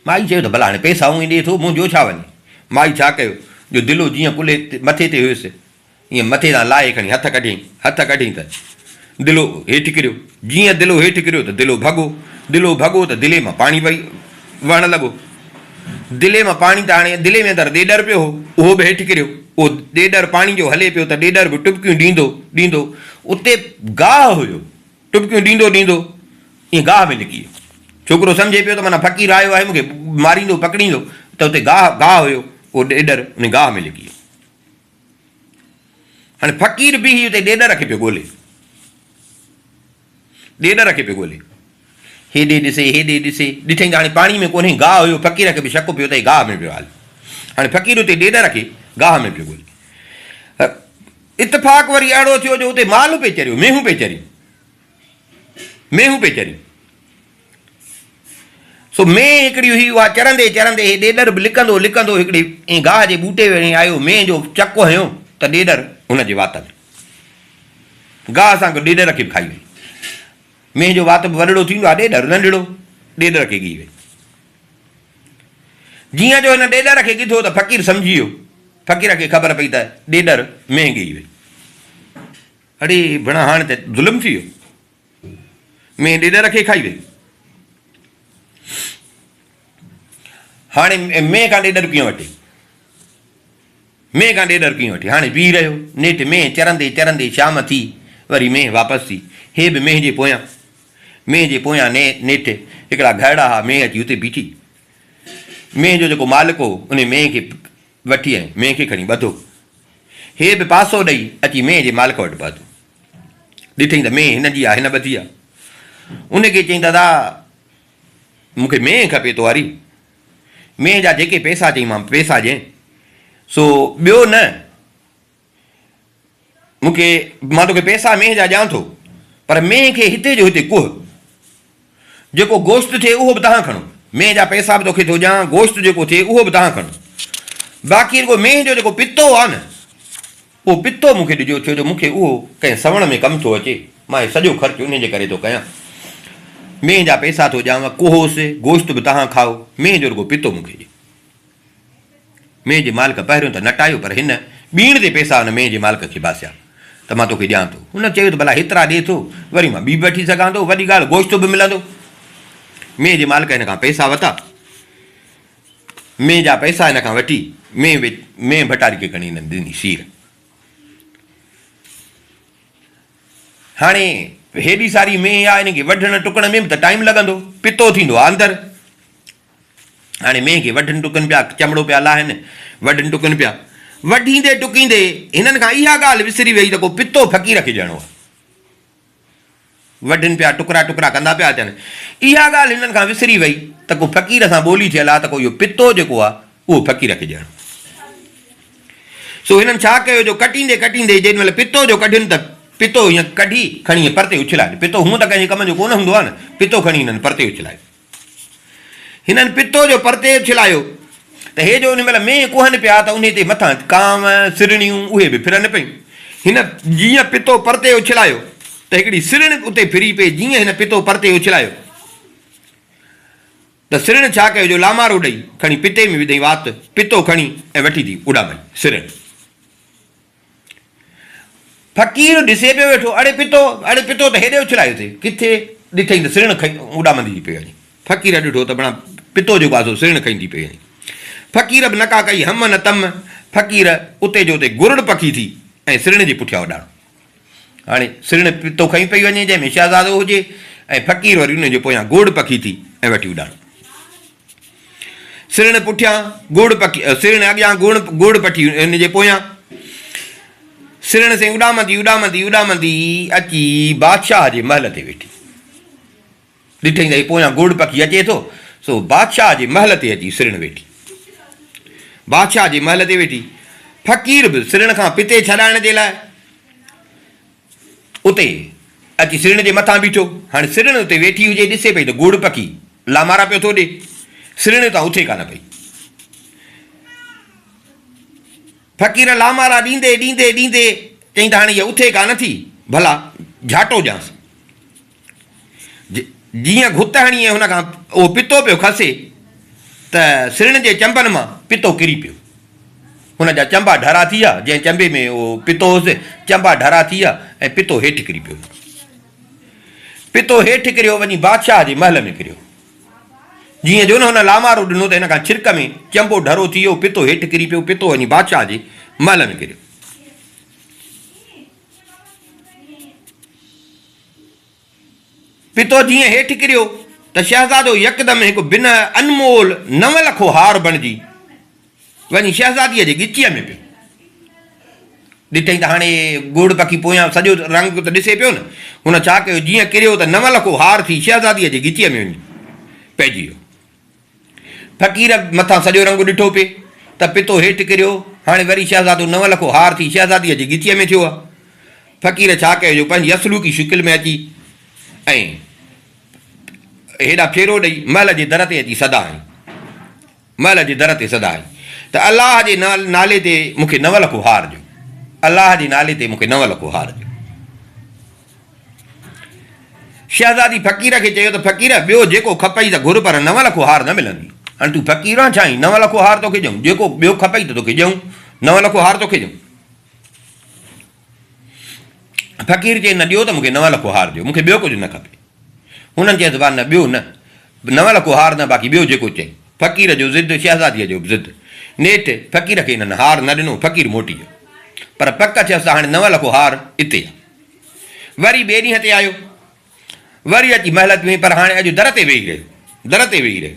माई चयो त भला हाणे पैसा उहो ॾिए थो, मुंहिंजो छा वञे। माई छा कयो जो दिलो जीअं कुल्हे मथे ते हुयुसि, ईअं मथे तां लाहे खणी हथ कढियईं। हथ कढी त दिलो हेठि किरियो। जीअं दिलो हेठि किरियो त दिलो भॻो। दिलो भॻो त दिले मां पाणी वही वहणु लॻो। दिले मां पाणी त हाणे दिले में अंदरि ॾेॾर पियो हो, उहो बि हेठि किरियो। उहो ॾेॾर पाणी जो हले पियो त ॾेॾर बि टुबकियूं ॾींदो ॾींदो। उते गाहु हुयो, टुबकियूं ॾींदो ॾींदो ईअं गाह में लिकी वियो। छोकिरो सम्झे पियो त माना फ़क़ीर आयो आहे, मूंखे मारींदो पकड़ींदो। त उते गाह हुयो, उहो ॾेॾर उन गाह में लिकी वियो। हाणे फ़क़ीर बि उते ॾेॾर खे पियो ॻोल्हे, ॾेॾर खे पियो ॻोल्हे, हेॾे ॾिसे हेॾे ॾिसे, ॾिठईं त हाणे पाणी में कोन्हे, गाह हुयो, फ़क़ीर खे बि शक पियो त गाह में पियो हले। हाणे फ़क़ीर उते ॾेॾर खे गाह में पियो ॻोल्हे। इतफ़ाक़ वरी अहिड़ो थियो जो उते माल पिए चरियो, मेहूं पिए चरियूं, मेहूं पिए चरियूं। सो मेंह हिकिड़ी हुई, उहा चरंदे चरंदे हे ॾेॾर बि लिकंदो लिकंदो हिकिड़ी ऐं गाह जे ॿूटे वञी आयो, मेंह जो चक हयो त ॾेॾर हुनजे वात में, गाह सां गॾु ॾेॾर खे बि खाई वई। मेंह जो वात बि वॾड़ो थींदो आहे, ॾेॾर नंढिड़ो, ॾेॾर खे ॻी वई। जीअं जो हिन ॾेॾर खे ॻिधो त फ़क़ीर सम्झी वियो, फ़क़ीर खे ख़बर पई त ॾेॾर मेंह ॻी वई। अड़े भणा हाणे त ज़ुल्म थी वियो, मेंह ॾेॾर खे खाई वई। हाणे मेंह खां ॾेॾर कीअं वठे, मेंह खां ॾेॾर कीअं वठे। हाणे बीह रहियो नेठि, मेंह चरंदे चरंदे शाम थी, वरी मेंह वापसि थी। हे बि मेंह जे पोयां, मेंह जे पोयां नेठि हिकिड़ा घरड़ा हा, मेंह अची हुते बीठी। मेंह जो जेको मालिक हो उन मेंह खे वठी ऐं मेंह खे खणी ॿधो। हे बि पासो ॾेई अची मेंह जे मालिक वटि ॿधो। ॾिठईं त मेंह हिन जी आहे, हिन ॿधी आहे। उनखे चईं दादा मूंखे मेंह खपे तो वारी, मेंह जा जेके पैसा चई मां पैसा ॾियईं, सो ॿियो न, मूंखे मां तोखे पैसा मेंह जा ॾियां थो, पर मेंह खे हिते जो हिते कुह, जेको गोश्त थिए उहो बि तव्हां खणो, मेंह जा पैसा बि तोखे थो ॾियां, गोश्त जेको थिए उहो बि तव्हां खणो, बाक़ी रुगो मेंह जो जेको पितो आहे न, उहो पितो मूंखे ॾिजो, छो जो मूंखे उहो कंहिं सवण में कमु थो अचे, मां हे सॼो ख़र्चु उन जे करे थो कयां। मेंह जा पैसा थो ॾियांव, कुहोसि, गोश्त बि तव्हां खाओ, मेंह जो रुगो पितो मूंखे ॾे। मेंह जे मालिक पहिरियों त नटायो, पर हिन ॿीण ते पैसा हुन मेंह जे मालिक खे बासिया त मां तोखे ॾियां थो। हुन चयो त भला हेतिरा ॾे थो, वरी मां ॿी बि वठी सघां थो, वॾी ॻाल्हि गोश्त बि मिलंदो। मेंह जे मालिक हिन खां पैसा वरिता, मेंह जा पैसा हिन खां वठी मेंह भटारी खे खणी हिननि ॾिनी सीर। हाणे हेॾी सारी मेंह आहे, हिनखे वढण टुकण में बि त टाइम लॻंदो, पितो थींदो आहे अंदरि। हाणे मेंह खे वढनि टुकनि पिया, चमड़ो पिया लाहिनि, वढनि टुकनि पिया, वढींदे टुकींदे हिननि खां इहा ॻाल्हि विसरी वई त को पितो फ़क़ीर खे ॾियणो आहे। वढनि पिया, टुकड़ा टुकड़ा कंदा पिया अचनि, इहा ॻाल्हि हिननि खां विसरी वई त को फ़क़ीर सां ॿोली थियल आहे त को इहो पितो जेको आहे उहो फ़क़ीर खे ॾियणो। सो हिननि छा कयो जो कटींदे कटींदे जेॾी महिल पितो जो कढियुनि त पितो हीअं कढी खणी परते उछलाए, पितो हूअं त कंहिंजे कम जो कोन हूंदो आहे न, पितो खणी हिननि परते उछलायो। हिननि पितो जो परते उछलायो त हे जो उन महिल मेंह कुहनि पिया त उन ते मथां कांव सिरणियूं उहे बि फिरनि पियूं। हिन जीअं पितो परते उछलायो त हिकिड़ी सिरण उते फिरी पई, जीअं हिन पितो परते उछलायो त सिरण छा कयो जो लामारो ॾेई खणी पिते में विधई वात, पितो खणी ऐं वठी थी उॾामई सिरण। फ़क़ीर ॾिसे पियो वेठो, अड़े पितो त हेॾे उछलायो थिए, किथे ॾिठई त सिरण खई उॾामंदी थी पई वञे। फ़क़ीर ॾिठो त भणा पितो जेको आहे सो सिरण खईंदी पई वञे। फ़क़ीर बि नका कई हम न तम, फ़क़ीर उते जो उते गुरड़ पखी थी ऐं सिरण जे पुठियां उॾाण। हाणे सिरण पितो खई पई वञे जंहिंमें शहज़ादो हुजे, ऐं फ़क़ीर वरी उन जे पोयां गोड़ पखी थी ऐं वठी उॾाण। सिरण पुठियां गोड़ पखी, सिरण अॻियां गोड़ पखी हिन जे पोयां, सिरण से उॾामंदी उॾामंदी उॾामंदी अची बादशाह जे महल ते वेठी। ॾिठई त पोयां गोड़ पखी अचे थो, सो बादशाह जे महल ते अची सिरण वेठी। बादशाह जे महल ते वेठी, फ़क़ीर बि सिरण खां पिते छॾाइण जे लाइ उते अची सिरण जे मथां बीठो। हाणे सिरण उते वेठी हुजे, ॾिसे पई त गोड़ पखी लामारा पियो थो ॾे, सिरण तां उथे कान पई। फ़क़ीर लामारा ॾींदे ॾींदे ॾींदे चई त हाणे इहा उथे कान थी, भला झाटो ॾियांसि। जीअं घुत हणी ऐं हुन खां उहो पितो पियो खसे त सिरण जे चंबनि मां पितो किरी पियो। हुन जा चंबा ढरा थी विया, जंहिं चंबे में उहो पितो हुउसि, चंबा ढरा थी विया ऐं पितो हेठि किरी पियो। पितो हेठि किरियो, वञी बादशाह जे महल में किरियो। जीअं जो न हुन लामारो ॾिनो त हिन खां छिरक में चंबो ढरो थी वियो, पितो हेठि किरी पियो, पितो वञी बादशाह जे महल में किरियो। पितो जीअं हेठि किरियो त शहज़ादो यकदमि हिकु बिन अनमोल 9 लखो हार बणिजी वञी शहज़ादीअ जे गिचीअ में पियो ॾिठई त हाणे गोड़ पखी पोयां सॼो रंग त ॾिसे पियो न। हुन छा कयो, जीअं किरियो त 9 लखो हार थी शहज़ादीअ जे गिचीअ में वञी पइजी वियो। फ़क़ीर मथां सॼो रंग ॾिठो पिए त पितो हेठि किरियो। हाणे वरी शहज़ादो 9 लखो हार थी शहज़ादीअ जे गिचीअ में थियो आहे। फ़क़ीर छा कयो जो पंहिंजी असलूकी शिकिल में अची ऐं हेॾा फेरो ॾेई महल जे दर ते अची सदा आई। महल जे दर ते सदा आई त अलाह जे नाले ते मूंखे 9 लखो हार ॾियो, अलाह जे नाले ते मूंखे 9 लखो हार ॾियो। शहज़ादी फ़क़ीर खे चयो त फ़क़ीर ॿियो जेको खपई त घुर, पर 9 लखो हार न मिलंदी। हाणे तूं फ़क़ीर आहे छा ई 9 लखो हार तोखे ॾियूं, जेको ॿियो खपई त तोखे ॾियूं, 9 लखो हार तोखे ॾियूं। फ़क़ीर चई न ॾियो त मूंखे 9 लखो हार ॾियो, मूंखे ॿियो कुझु न खपे। हुननि चयसि भाउ न ॿियो न, 9 लखो हार न, बाक़ी ॿियो जेको चई। फ़क़ीर जो ज़िद, शहज़ादीअ जो ज़िद। नेठि फ़क़ीर खे हिननि हार न ॾिनो, फ़क़ीर मोटी वियो। पर पक चयसि हाणे 9 लखो हार हिते आहे। वरी ॿिए ॾींहं ते आयो, वरी अची महल में, पर हाणे अॼु दर ते वेही रहियो, दर ते वेही रहियो।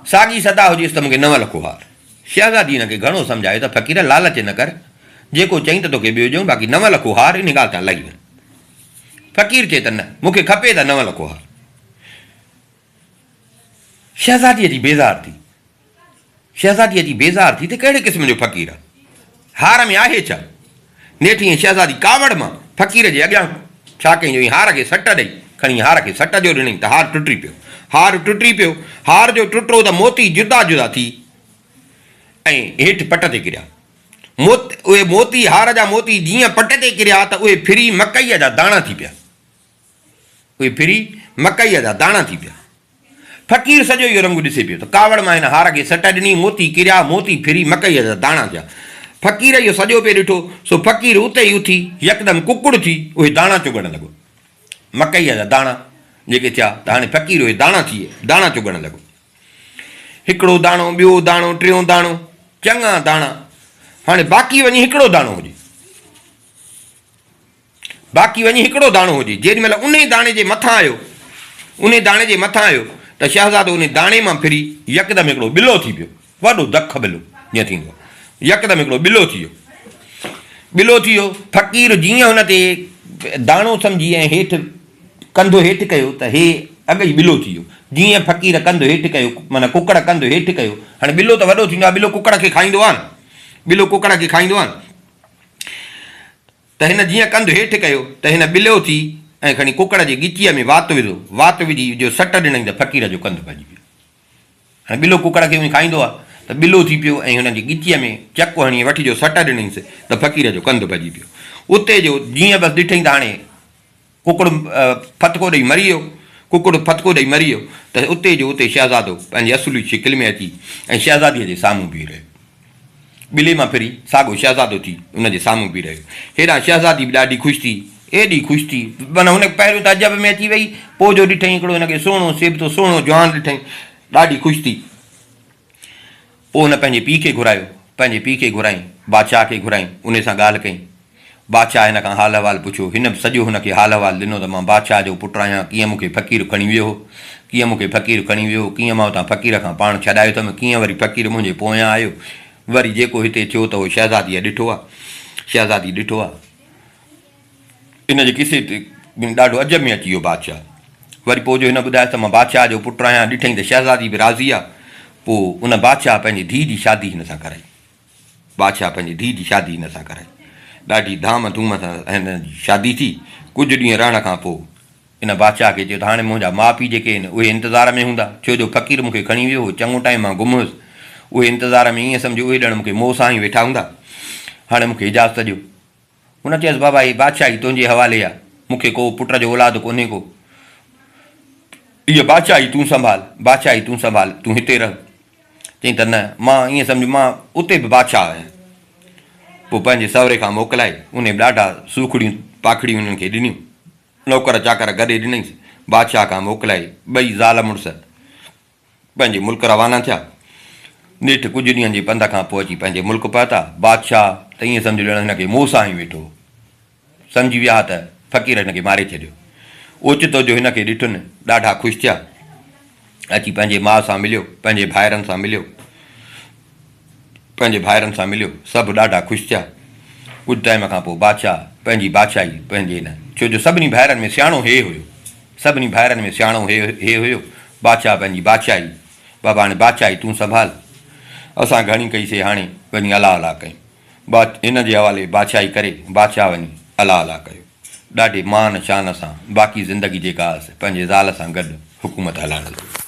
साॻी सदा हुजेसि त मूंखे 9 लखो हार। शहज़ादी हिनखे घणो सम्झायो त फ़क़ीर लालच न कर, जेको चई त तोखे ॿियो ॾियूं, बाक़ी 9 लखो हार इन ॻाल्हि तां लही वञ। फ़क़ीर चए त न, मूंखे खपे त 9 लखो हार। शहज़ादीअ जी बेज़ार थी, शहज़ादीअ जी बेज़ार थी त कहिड़े क़िस्म जो फ़क़ीर आहे, हार में आहे छा। नेठि ईअं शहज़ादी कावड़ मां फ़क़ीर जे अॻियां छा कई, हार खे सट ॾेई खणी हार खे सट जो ॾिनई त हार टुटी पियो। हार टुटी पियो, हार जो टुटो त मोती जुदा जुदा थी ऐं हेठि पट ते किरिया। उहे मोती, हार जा मोती जीअं पट ते किरिया त उहे फिरी मकईअ जा दाणा थी पिया, उहे फिरी मकईअ जा दाणा थी पिया। फ़क़ीर सॼो इहो रंग ॾिसे पियो त कावड़ मां हिन हार खे सट ॾिनी, मोती किरिया, मोती फिरी मकईअ जा दाणा थिया। फ़क़ीर इहो सॼो पियो ॾिठो, सो फ़क़ीर उते ई उथी यकदमि कुकुड़ थी उहे दाणा चुगण लॻो, मकईअ जा दाणा जेके थिया। त हाणे फ़क़ीर उहे दाणा थी विया, दाणा चुगण लॻो। हिकिड़ो दाणो, ॿियो दाणो, टियों दाणो, चङा दाणा। हाणे बाक़ी वञी हिकिड़ो दाणो हुजे, बाक़ी वञी हिकिड़ो दाणो हुजे। जेॾी महिल उन दाणे जे मथां आयो, उन दाणे जे मथां आयो त शहज़ादो उन दाणे मां फिरी यकदमि हिकिड़ो ॿिलो थी पियो, वॾो दख ॿिलो जीअं थींदो, यकदमि हिकिड़ो ॿिलो थी वियो, ॿिलो थी वियो। फ़क़ीर जीअं हुन ते दाणो सम्झी ऐं हेठि कंधो हेठि कयो त हे अॻई ॿिलो थी वियो। जीअं फ़क़ीर कंधो हेठि कयो, माना कुकड़ कंधो हेठि कयो, हाणे ॿिलो त वॾो थींदो आहे, ॿिलो कुकड़ खे खाईंदो आहे न, ॿिलो कुकड़ खे खाईंदो आहे न। त हिन जीअं कंधु हेठि कयो त हिन ॿिलो थी ऐं खणी कुकड़ जे गिचीअ में वात विधो, वात विझी जो सट ॾिनई त फ़क़ीर जो कंधु भॼी पियो। हाणे ॿिलो कुकड़ खे वञी खाईंदो आहे त ॿिलो थी पियो ऐं हुनजी गिचीअ में चकु हणी वठी जो सट ॾिनईंसि त फ़क़ीर जो कंधु भॼी पियो। उते जो जीअं बसि ॾिठई त हाणे कुकुड़ फतको ॾेई मरी वियो, कुकुड़ फतको ॾेई मरी वियो। त उते जो उते शहज़ादो पंहिंजी असुली शिकिल में अची ऐं शहज़ादीअ जे साम्हूं बीह रहियो, ॿिले मां फिरी साॻियो शहज़ादो थी उनजे साम्हूं बीह रहियो। हेॾां शहज़ादी बि ॾाढी ख़ुशि थी, एॾी ख़ुशि थी, माना हुन पहिरियों त अजब में अची वई, पोइ जो ॾिठई हिकिड़ो हिनखे सुहिणो सेबतो सुहिणो जवान ॾिठई, ॾाढी ख़ुशि थी। पोइ हुन पंहिंजे पीउ खे घुरायो, पंहिंजे पीउ खे घुराई, बादशाह खे घुराई, उन सां ॻाल्हि कई। बादशाह हिन खां हाल अहिवाल पुछियो, हिन सॼो हुनखे हाल अहिवाल ॾिनो त मां बादशाह जो पुटु आहियां, कीअं मूंखे फ़क़ीर खणी वियो हो, कीअं मूंखे फ़क़ीर खणी वियो, कीअं मां हुतां फ़क़ीर खां पाण छॾायो अथमि, कीअं वरी फ़क़ीर मुंहिंजे पोयां आयो। वरी जेको हिते थियो त उहो शहज़ादीअ ॾिठो आहे, शहज़ादी ॾिठो आहे। इन जे किसे ते ॾाढो अजब में अची वियो बादशाह। वरी पोइ जो हिन ॿुधायसि त मां बादशाह जो पुटु आहियां, ॾिठई त शहज़ादी बि राज़ी आहे। पोइ उन बादशाह पंहिंजी धीउ जी शादी हिन सां कराई, बादशाह पंहिंजी धीउ जी शादी हिन सां कराई। ॾाढी धाम धूम सां हिन जी शादी थी। कुझु ॾींहं रहण खां पोइ इन बादशाह खे चयो त हाणे मुंहिंजा माउ पीउ जेके आहिनि उहे इंतज़ार में हूंदा, छो जो फ़क़ीर मूंखे खणी वियो हो, चङो टाइम मां गुम हुयुसि, उहे इंतज़ार में, ईअं सम्झो उहे ॼण मूंखे मोह सां ई वेठा हूंदा, हाणे मूंखे इजाज़त ॾियो। हुन चयसि बाबा हीअ बादशाही तुंहिंजे हवाले आहे, मूंखे को पुट जो औलाद कोन्हे को, इहा बादशाही तूं संभाल, बादशाही तूं संभाल, तूं हिते रह। चई त न, मां ईअं सम्झो मां उते बि बादशाह आहियां। पोइ पंहिंजे सहुरे खां मोकिलाए, उन बि ॾाढा सूखड़ियूं पाखड़ियूं उन्हनि खे ॾिनियूं, नौकर चाकर गॾे ॾिनईसि, बादशाह खां मोकिलाए ॿई ज़ाल मुड़ुस पंहिंजे मुल्क रवाना थिया। नेठि कुझु ॾींहंनि जे पंध खां पोइ अची पंहिंजे मुल्क पहुता। बादशाह त ईअं सम्झो ॼण हिनखे मोह सां ई वेठो, सम्झी विया त फ़क़ीर हिनखे मारे छॾियो। ओचितो जो हिनखे ॾिठुनि, ॾाढा ख़ुशि थिया, अची पंहिंजे माउ सां मिलियो, पंहिंजे भाइरनि सां मिलियो। पंहिंजे भाइरनि सां मिलियो, सभु ॾाढा ख़ुशि थिया। कुझु टाइम खां पोइ बादशाह पंहिंजी बादशाही पंहिंजे न, छो जो सभिनी भाइरनि में सियाणो हे हुयो, सभिनी भाइरनि में सियाणो हे हुयो। बादशाह पंहिंजी बादशाही, बाबा हाणे बादशाही तूं संभाल, असां घणी कईसीं, हाणे वञी अला अला कयूं। हिन जे हवाले बादशाही करे बादशाह वञी अला अला कयो, ॾाढे मान शान सां बाक़ी ज़िंदगी जेका पंहिंजे ज़ाल सां गॾु हुकूमत हलाइण लॻो।